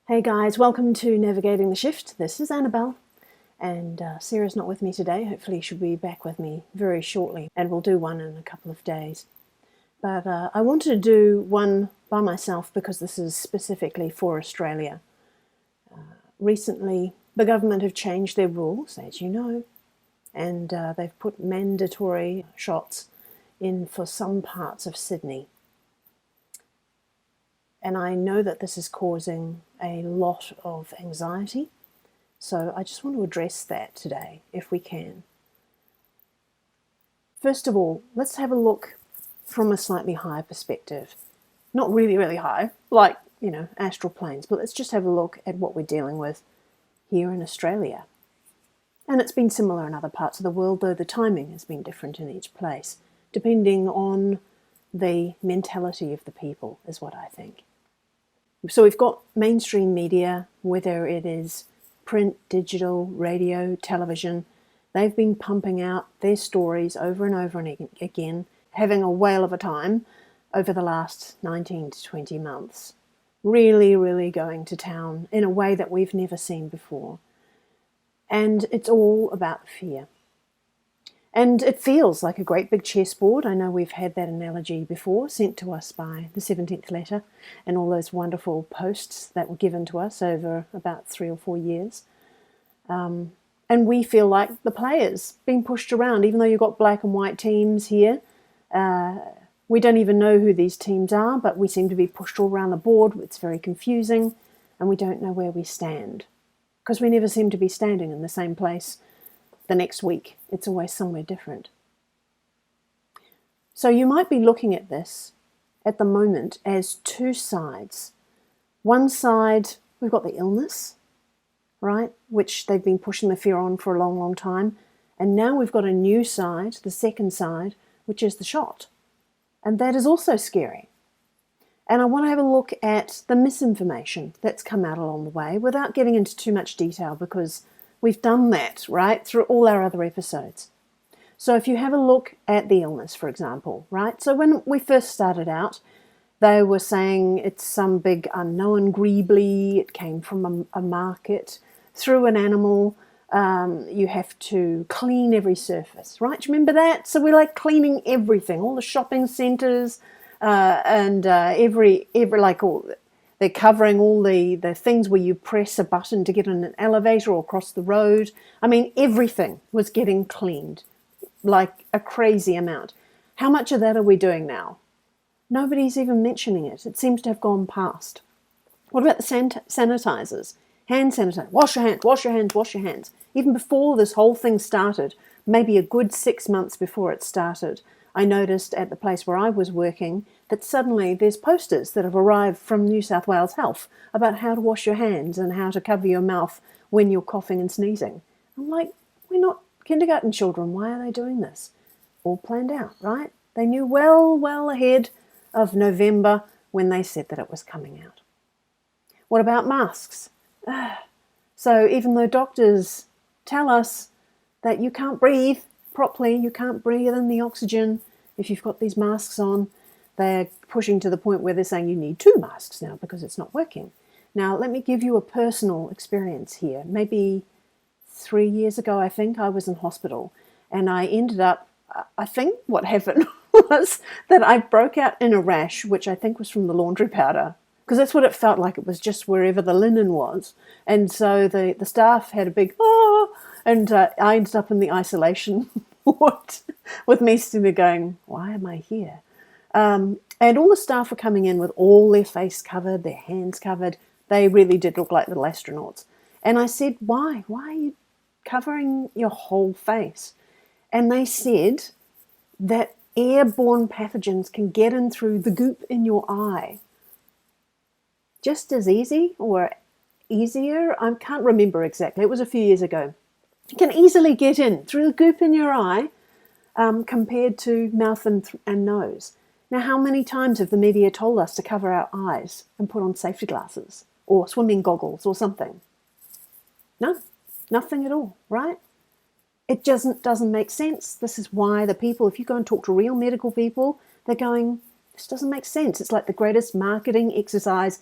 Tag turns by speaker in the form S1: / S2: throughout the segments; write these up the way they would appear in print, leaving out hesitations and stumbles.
S1: Hey guys, welcome to Navigating the Shift. This is Annabelle, and Sarah's not with me today. Hopefully she'll be back with me very shortly, and we'll do one in a couple of days. But I wanted to do one by myself because this is specifically for Australia. Recently, the government have changed their rules, as you know, and they've put mandatory shots in for some parts of Sydney. And I know that this is causing a lot of anxiety, so I just want to address that today, if we can. First of all, let's have a look from a slightly higher perspective. Not really, really high, like, astral planes, but let's just have a look at what we're dealing with here in Australia. And it's been similar in other parts of the world, though the timing has been different in each place, depending on the mentality of the people, is what I think. So we've got mainstream media, whether it is print, digital, radio, television, they've been pumping out their stories over and over and again, having a whale of a time over the last 19 to 20 months. Really, really going to town in a way that we've never seen before. And it's all about fear. And it feels like a great big chessboard. I know we've had that analogy before, sent to us by the 17th letter and all those wonderful posts that were given to us over about 3 or 4 years. And we feel like the players being pushed around, even though you've got black and white teams here. We don't even know who these teams are, but we seem to be pushed all around the board. It's very confusing, and we don't know where we stand, because we never seem to be standing in the same place the next week. It's always somewhere different. So you might be looking at this at the moment as two sides. One side, we've got the illness, right, which they've been pushing the fear on for a long, long time. And now we've got a new side, the second side, which is the shot. And that is also scary. And I want to have a look at the misinformation that's come out along the way without getting into too much detail, because we've done that, right, through all our other episodes. So if you have a look at the illness, for example, right, so when we first started out, they were saying it's some big unknown greebly, it came from a market, through an animal, you have to clean every surface, right? Do you remember that? So we're like cleaning everything, all the shopping centres, and every like all. They're covering all the things where you press a button to get in an elevator or across the road. I mean, everything was getting cleaned, like a crazy amount. How much of that are we doing now? Nobody's even mentioning it. It seems to have gone past. What about the sanitizers? Hand sanitizer. Wash your hands, wash your hands, wash your hands. Even before this whole thing started, maybe a good 6 months before it started, I noticed at the place where I was working that suddenly there's posters that have arrived from New South Wales Health about how to wash your hands and how to cover your mouth when you're coughing and sneezing. I'm like, we're not kindergarten children. Why are they doing this? All planned out, right? They knew well ahead of November when they said that it was coming out. What about masks? So even though doctors tell us that you can't breathe properly, you can't breathe in the oxygen if you've got these masks on, they're pushing to the point where they're saying you need 2 masks now because it's not working. Now, let me give you a personal experience here. Maybe 3 years ago, I think, I was in hospital, and I ended up, I think what happened was that I broke out in a rash, which I think was from the laundry powder, because that's what it felt like. It was just wherever the linen was. And so the staff had a big, and I ended up in the isolation ward with me sitting there going, why am I here? And all the staff were coming in with all their face covered, their hands covered. They really did look like little astronauts. And I said, why? Why are you covering your whole face? And they said that airborne pathogens can get in through the goop in your eye. Just as easy or easier, I can't remember exactly. It was a few years ago. You can easily get in through the goop in your eye compared to mouth and nose. Now, how many times have the media told us to cover our eyes and put on safety glasses or swimming goggles or something? No, nothing at all, right? It doesn't make sense. This is why the people, if you go and talk to real medical people, they're going, this doesn't make sense. It's like the greatest marketing exercise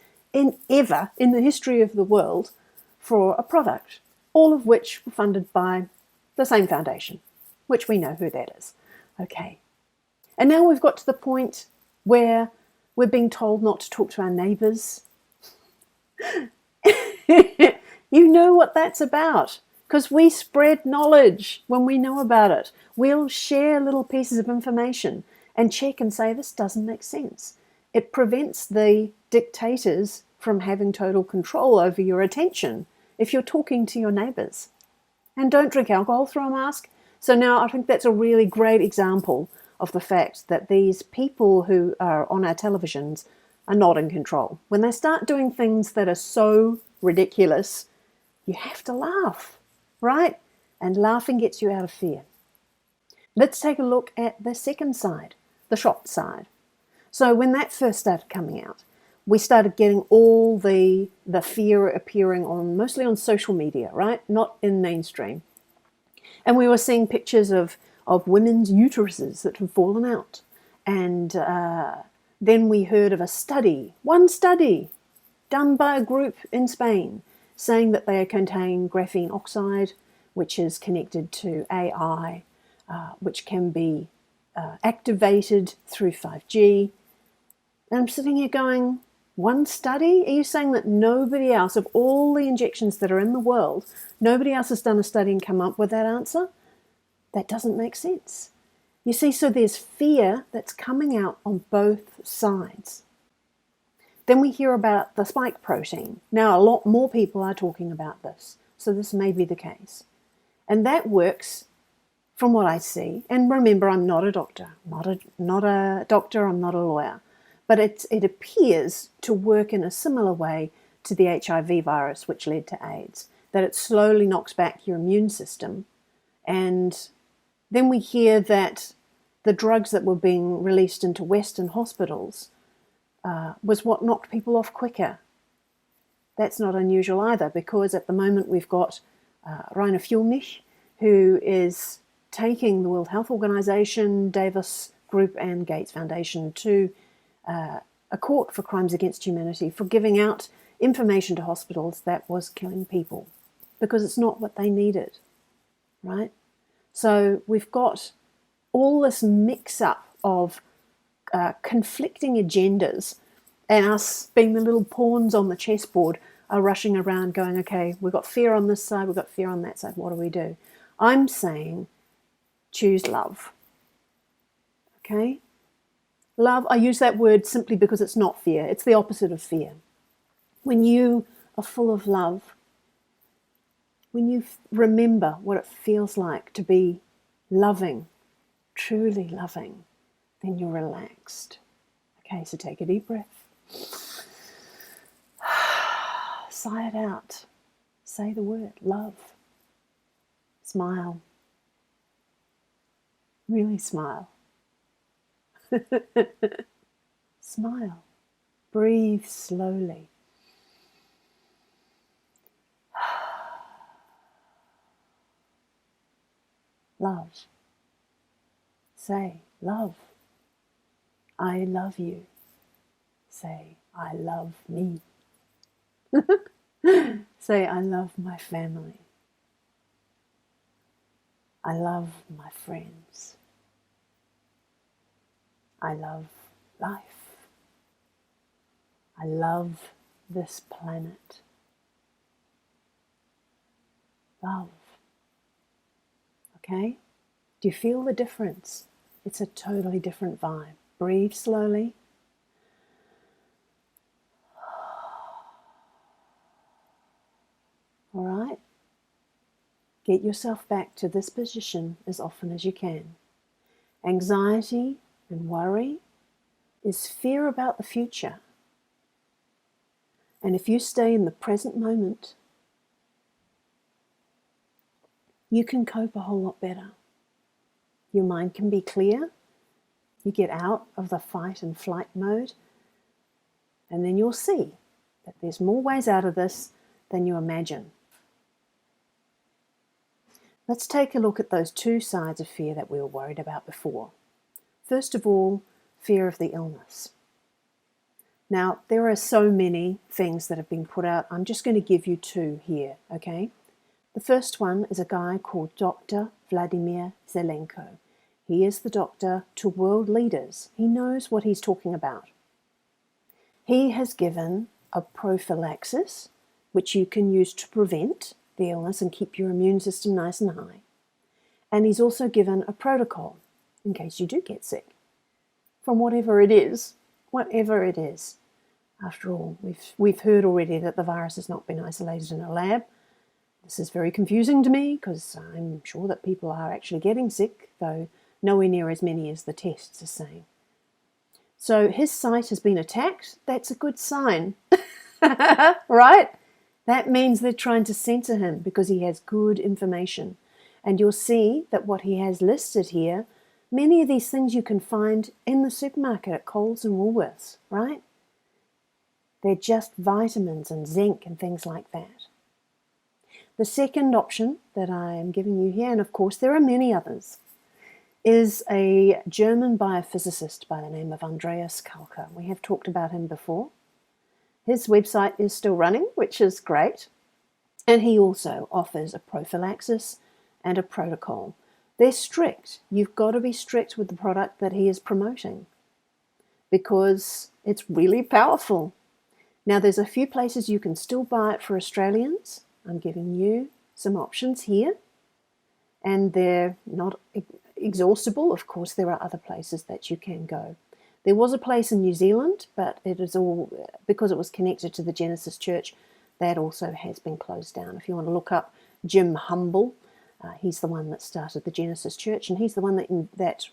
S1: ever in the history of the world for a product, all of which were funded by the same foundation, which we know who that is. Okay. And now we've got to the point where we're being told not to talk to our neighbours. You know what that's about, because we spread knowledge when we know about it. We'll share little pieces of information and check and say, this doesn't make sense. It prevents the dictators from having total control over your attention if you're talking to your neighbours. And don't drink alcohol through a mask. So now I think that's a really great example of the fact that these people who are on our televisions are not in control. When they start doing things that are so ridiculous, you have to laugh, right? And laughing gets you out of fear. Let's take a look at the second side, the shop side. So when that first started coming out, we started getting all the fear appearing on mostly on social media, right? Not in mainstream. And we were seeing pictures of women's uteruses that had fallen out. And then we heard of one study done by a group in Spain, saying that they contain graphene oxide, which is connected to AI, which can be activated through 5G. And I'm sitting here going, one study? Are you saying that nobody else, of all the injections that are in the world, nobody else has done a study and come up with that answer? That doesn't make sense. You see, so there's fear that's coming out on both sides. Then we hear about the spike protein. Now, a lot more people are talking about this, so this may be the case. And that works, from what I see, and remember, I'm not a doctor, not a doctor, I'm not a lawyer, but it appears to work in a similar way to the HIV virus, which led to AIDS, that it slowly knocks back your immune system. And then we hear that the drugs that were being released into Western hospitals was what knocked people off quicker. That's not unusual either, because at the moment we've got Rainer Fuellmich, who is taking the World Health Organization, Davis Group and Gates Foundation to a court for crimes against humanity for giving out information to hospitals that was killing people, because it's not what they needed, right? So we've got all this mix-up of conflicting agendas, and us being the little pawns on the chessboard are rushing around going, okay, we've got fear on this side, we've got fear on that side, what do we do? I'm saying choose love, okay? Love, I use that word simply because it's not fear, it's the opposite of fear. When you are full of love, when you remember what it feels like to be loving, truly loving, then you're relaxed. Okay, so take a deep breath. Sigh it out. Say the word, love. Smile. Really smile. Smile. Breathe slowly. Love. Say, love. I love you. Say, I love me. Say, I love my family. I love my friends. I love life. I love this planet. Love. Okay? Do you feel the difference? It's a totally different vibe. Breathe slowly. All right? Get yourself back to this position as often as you can. Anxiety and worry is fear about the future. And if you stay in the present moment, you can cope a whole lot better. Your mind can be clear. You get out of the fight and flight mode, and then you'll see that there's more ways out of this than you imagine. Let's take a look at those two sides of fear that we were worried about before. First of all, fear of the illness. Now, there are so many things that have been put out. I'm just going to give you two here, okay? The first one is a guy called Dr. Vladimir Zelenko. He is the doctor to world leaders. He knows what he's talking about. He has given a prophylaxis, which you can use to prevent the illness and keep your immune system nice and high. And he's also given a protocol in case you do get sick from whatever it is. Whatever it is. After all, we've heard already that the virus has not been isolated in a lab. This is very confusing to me because I'm sure that people are actually getting sick, though nowhere near as many as the tests are saying. So his site has been attacked. That's a good sign, right? That means they're trying to censor him because he has good information. And you'll see that what he has listed here, many of these things you can find in the supermarket at Coles and Woolworths, right? They're just vitamins and zinc and things like that. The second option that I am giving you here, and of course there are many others, is a German biophysicist by the name of Andreas Kalker. We have talked about him before. His website is still running, which is great. And he also offers a prophylaxis and a protocol. They're strict. You've got to be strict with the product that he is promoting because it's really powerful. Now, there's a few places you can still buy it for Australians. I'm giving you some options here. And they're not exhaustible. Of course, there are other places that you can go. There was a place in New Zealand, but it is all, because it was connected to the Genesis Church, that also has been closed down. If you want to look up Jim Humble, he's the one that started the Genesis Church, and he's the one that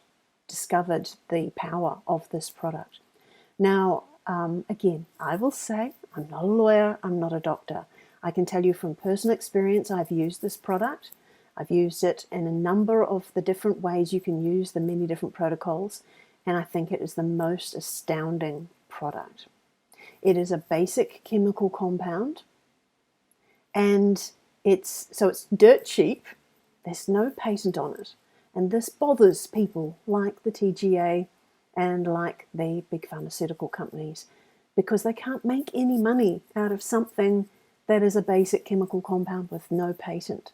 S1: discovered the power of this product. Now, again, I will say, I'm not a lawyer, I'm not a doctor. I can tell you from personal experience, I've used this product. I've used it in a number of the different ways you can use the many different protocols, and I think it is the most astounding product. It is a basic chemical compound, and it's dirt cheap. There's no patent on it, and this bothers people like the TGA and like the big pharmaceutical companies because they can't make any money out of something that is a basic chemical compound with no patent.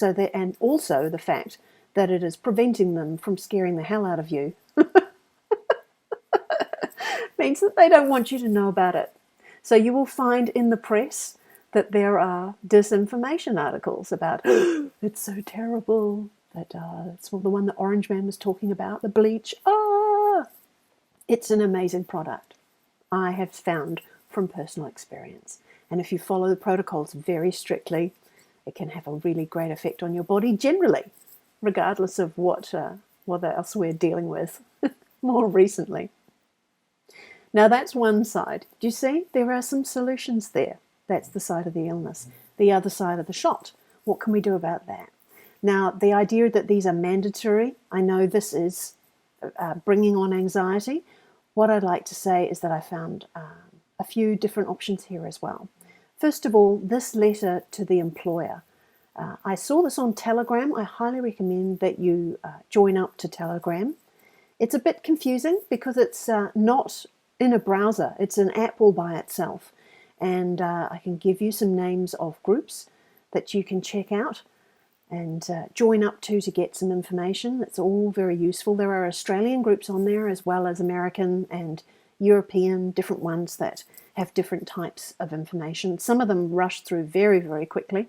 S1: And also the fact that it is preventing them from scaring the hell out of you means that they don't want you to know about it. So you will find in the press that there are disinformation articles about it's so terrible, that it's the one that Orange Man was talking about, the bleach. It's an amazing product, I have found from personal experience. And if you follow the protocols very strictly, it can have a really great effect on your body generally, regardless of what else we're dealing with more recently. Now that's one side. Do you see? There are some solutions there. That's the side of the illness. The other side of the shot. What can we do about that? Now, the idea that these are mandatory, I know this is bringing on anxiety. What I'd like to say is that I found a few different options here as well. First of all, this letter to the employer. I saw this on Telegram. I highly recommend that you join up to Telegram. It's a bit confusing because it's not in a browser. It's an app all by itself. And I can give you some names of groups that you can check out and join up to get some information. It's all very useful. There are Australian groups on there as well as American and European, different ones that have different types of information. Some of them rush through very, very quickly,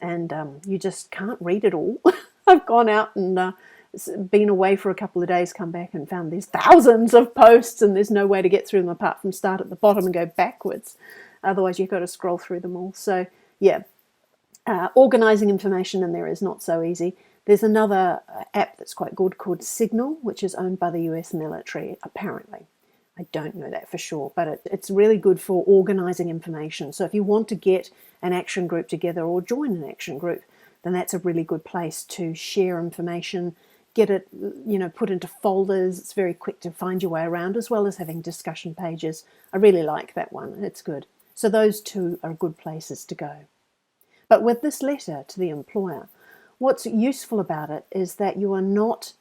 S1: and you just can't read it all. I've gone out and been away for a couple of days, come back and found there's thousands of posts and there's no way to get through them apart from start at the bottom and go backwards. Otherwise, you've got to scroll through them all. So, yeah, organising information in there is not so easy. There's another app that's quite good called Signal, which is owned by the US military, apparently. I don't know that for sure, but it's really good for organising information. So if you want to get an action group together or join an action group, then that's a really good place to share information, get it, put into folders. It's very quick to find your way around, as well as having discussion pages. I really like that one. It's good. So those two are good places to go. But with this letter to the employer, what's useful about it is that you are not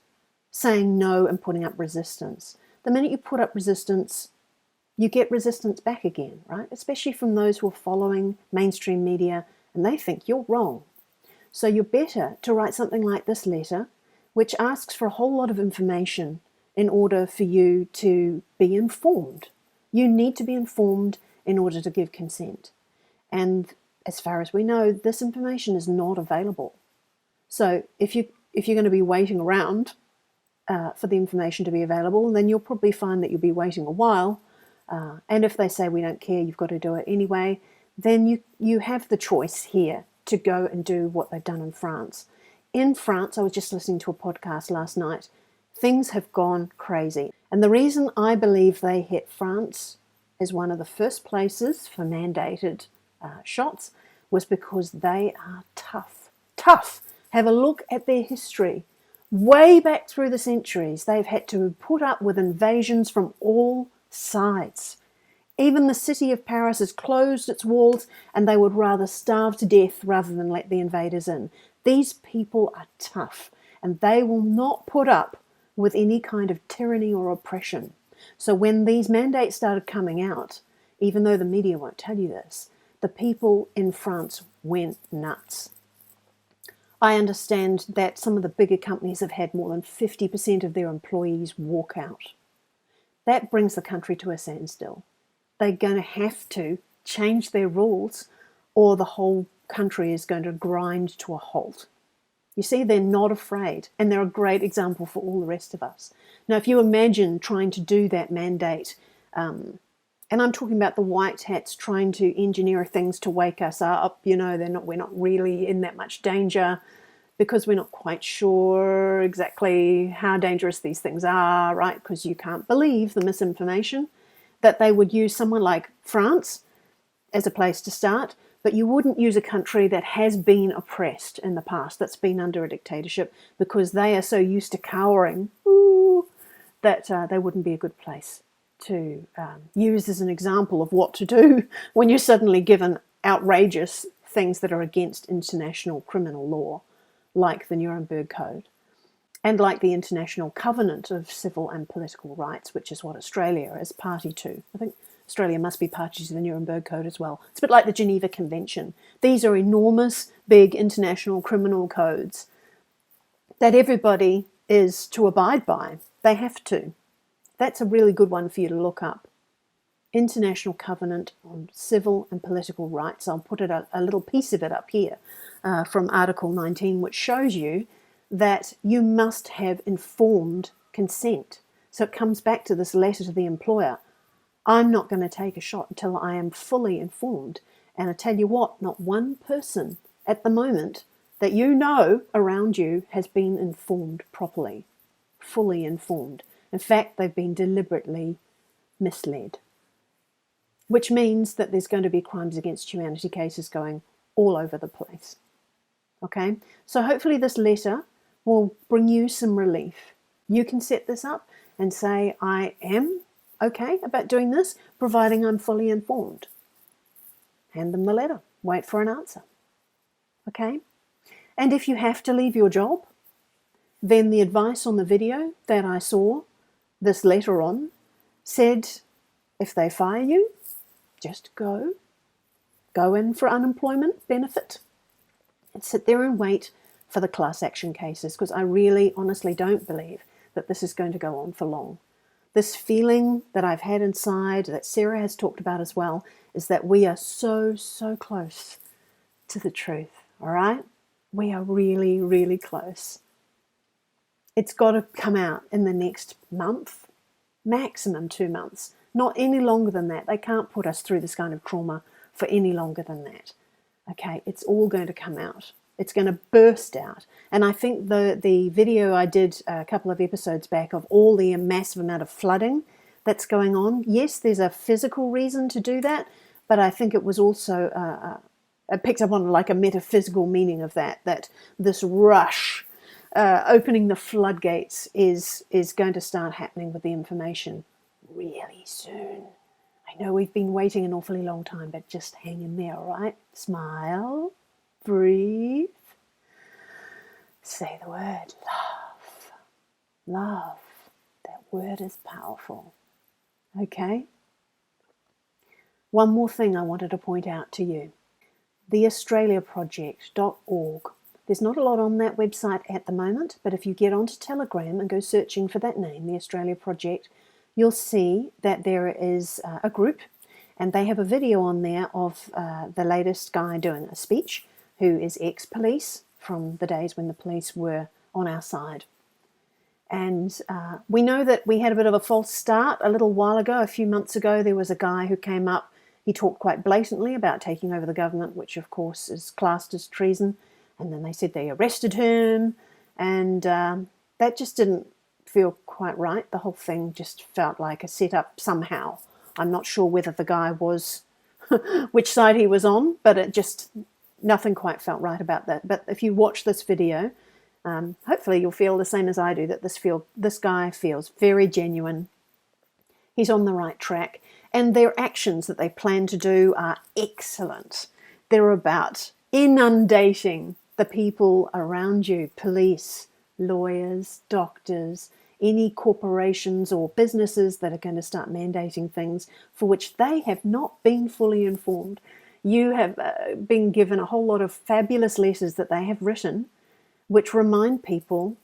S1: saying no and putting up resistance. The minute you put up resistance, you get resistance back again, right? Especially from those who are following mainstream media and they think you're wrong. So you're better to write something like this letter, which asks for a whole lot of information in order for you to be informed. You need to be informed in order to give consent. And as far as we know, this information is not available. So if you're going to be waiting around for the information to be available, then you'll probably find that you'll be waiting a while. And if they say we don't care, you've got to do it anyway, then you have the choice here to go and do what they've done in France. In France, I was just listening to a podcast last night. Things have gone crazy. And the reason I believe they hit France as one of the first places for mandated shots was because they are tough. Tough. Have a look at their history. Way back through the centuries, they've had to put up with invasions from all sides. Even the city of Paris has closed its walls and they would rather starve to death rather than let the invaders in. These people are tough and they will not put up with any kind of tyranny or oppression. So when these mandates started coming out, even though the media won't tell you this, the people in France went nuts. I understand that some of the bigger companies have had more than 50% of their employees walk out. That brings the country to a standstill. They're going to have to change their rules or the whole country is going to grind to a halt. You see, they're not afraid, and they're a great example for all the rest of us. Now, if you imagine trying to do that mandate, and I'm talking about the white hats trying to engineer things to wake us up, we're not really in that much danger because we're not quite sure exactly how dangerous these things are, right? Because you can't believe the misinformation, that they would use someone like France as a place to start, but you wouldn't use a country that has been oppressed in the past, that's been under a dictatorship, because they are so used to cowering that they wouldn't be a good place to use as an example of what to do when you're suddenly given outrageous things that are against international criminal law, like the Nuremberg Code, and like the International Covenant of Civil and Political Rights, which is what Australia is party to. I think Australia must be party to the Nuremberg Code as well. It's a bit like the Geneva Convention. These are enormous, big international criminal codes that everybody is to abide by. They have to. That's a really good one for you to look up. International Covenant on Civil and Political Rights. I'll put a little piece of it up here from Article 19, which shows you that you must have informed consent. So it comes back to this letter to the employer. I'm not going to take a shot until I am fully informed. And I tell you what, not one person at the moment that you know around you has been informed properly, fully informed. In fact, they've been deliberately misled, which means that there's going to be crimes against humanity cases going all over the place. Okay, so hopefully this letter will bring you some relief. You can set this up and say, I am okay about doing this, providing I'm fully informed. Hand them the letter. Wait for an answer. Okay? And if you have to leave your job, then the advice on the video that I saw this letter on said, if they fire you, just go in for unemployment benefit and sit there and wait for the class action cases, because I really honestly don't believe that this is going to go on for long. This feeling that I've had inside, that Sarah has talked about as well, is that we are so, so close to the truth, all right? We are really, really close. It's got to come out in the next month, maximum 2 months, not any longer than that. They can't put us through this kind of trauma for any longer than that. Okay, it's all going to come out. It's going to burst out. And I think the video I did a couple of episodes back of all the massive amount of flooding that's going on, yes, there's a physical reason to do that, but I think it was also picked up on like a metaphysical meaning of that this rush, opening the floodgates is going to start happening with the information really soon. I know we've been waiting an awfully long time, but just hang in there, all right? Smile. Breathe. Say the word love. Love. That word is powerful. Okay? One more thing I wanted to point out to you. theaustraliaproject.org. There's not a lot on that website at the moment, but if you get onto Telegram and go searching for that name, the Australia Project, you'll see that there is a group, and they have a video on there of the latest guy doing a speech, who is ex-police from the days when the police were on our side. And we know that we had a bit of a false start a little while ago. A few months ago, there was a guy who came up. He talked quite blatantly about taking over the government, which of course is classed as treason. And then they said they arrested him. And that just didn't feel quite right. The whole thing just felt like a setup somehow. I'm not sure whether the guy was, which side he was on, but it just, nothing quite felt right about that. But if you watch this video, hopefully you'll feel the same as I do, that this guy feels very genuine. He's on the right track, and their actions that they plan to do are excellent. They're about inundating the people around you, police, lawyers, doctors, any corporations or businesses that are going to start mandating things for which they have not been fully informed. You have been given a whole lot of fabulous letters that they have written, which remind people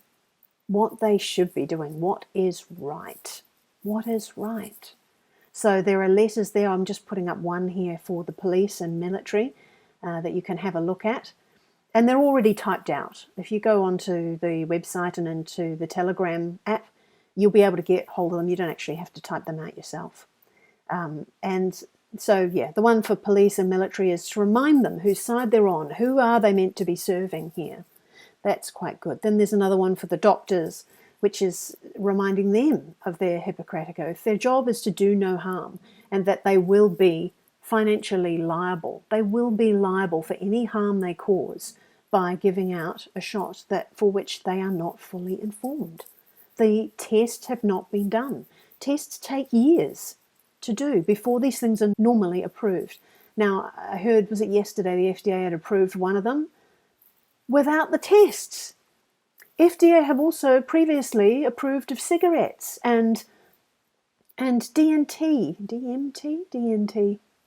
S1: what they should be doing, what is right. What is right? So there are letters there. I'm just putting up one here for the police and military that you can have a look at. And they're already typed out. If you go onto the website and into the Telegram app, you'll be able to get hold of them. You don't actually have to type them out yourself. And so, yeah, the one for police and military is to remind them whose side they're on. Who are they meant to be serving here? That's quite good. Then there's another one for the doctors, which is reminding them of their Hippocratic oath. Their job is to do no harm, and that they will be financially liable. They will be liable for any harm they cause by giving out a shot for which they are not fully informed. The tests have not been done. Tests take years to do before these things are normally approved. Now, I heard, was it yesterday, the FDA had approved one of them without the tests. FDA have also previously approved of cigarettes and DMT,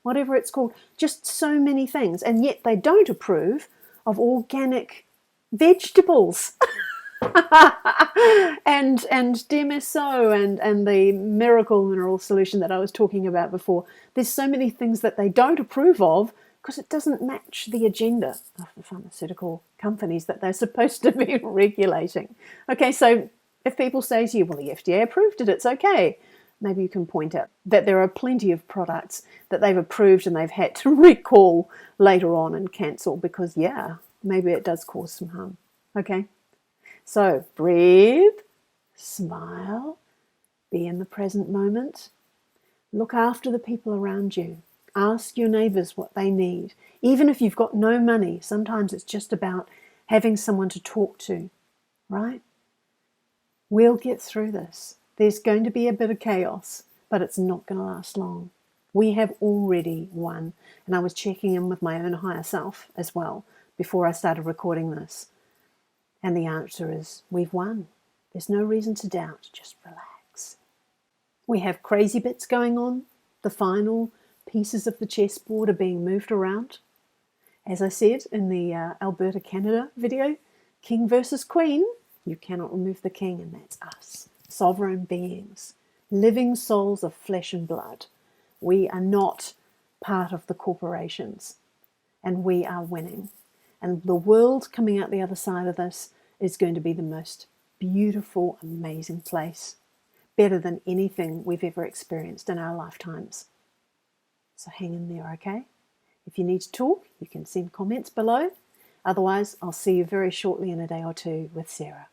S1: whatever it's called, just so many things, and yet they don't approve of organic vegetables and DMSO and the miracle mineral solution that I was talking about before. There's so many things that they don't approve of because it doesn't match the agenda of the pharmaceutical companies that they're supposed to be regulating. Okay, so if people say to you, well, the FDA approved it, it's okay. Maybe you can point out that there are plenty of products that they've approved and they've had to recall later on and cancel because, yeah, maybe it does cause some harm. Okay, so breathe, smile, be in the present moment, look after the people around you. Ask your neighbours what they need. Even if you've got no money, sometimes it's just about having someone to talk to, right? We'll get through this. There's going to be a bit of chaos, but it's not going to last long. We have already won. And I was checking in with my own higher self as well before I started recording this. And the answer is, we've won. There's no reason to doubt. Just relax. We have crazy bits going on. The final pieces of the chessboard are being moved around. As I said in the Alberta, Canada video, king versus queen, you cannot remove the king, and that's us. Sovereign beings, living souls of flesh and blood. We are not part of the corporations, and we are winning. And the world coming out the other side of this is going to be the most beautiful, amazing place. Better than anything we've ever experienced in our lifetimes. So hang in there, okay? If you need to talk, you can send comments below. Otherwise, I'll see you very shortly in a day or two with Sarah.